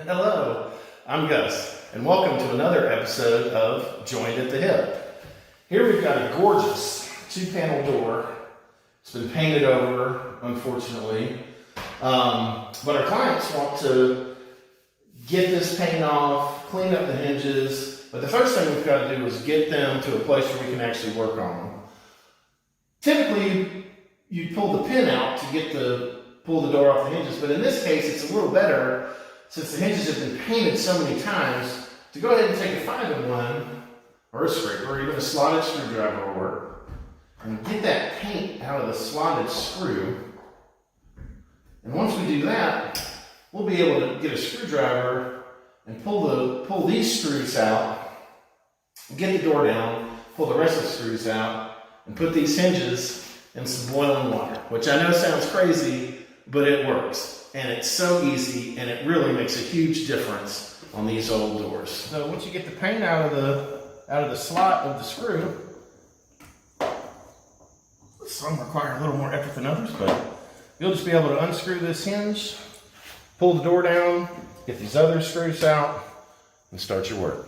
Hello, I'm Gus, and welcome to another episode of Joined at the Hip. Here we've got a gorgeous 2-panel door. It's been painted over, unfortunately, but our clients want to get this paint off, clean up the hinges, but the first thing we've got to do is get them to a place where we can actually work on them. Typically, you pull the pin out to pull the door off the hinges, but in this case, it's a little better since the hinges have been painted so many times to go ahead and take a 5-in-1 or a scraper or even a slotted screwdriver will work and get that paint out of the slotted screw. And once we do that, we'll be able to get a screwdriver and pull these screws out, get the door down, pull the rest of the screws out, and put these hinges in some boiling water, which I know sounds crazy, but it works. And it's so easy, and it really makes a huge difference on these old doors. So once you get the paint out of the slot of the screw, some require a little more effort than others, but you'll just be able to unscrew this hinge, pull the door down, get these other screws out, and start your work.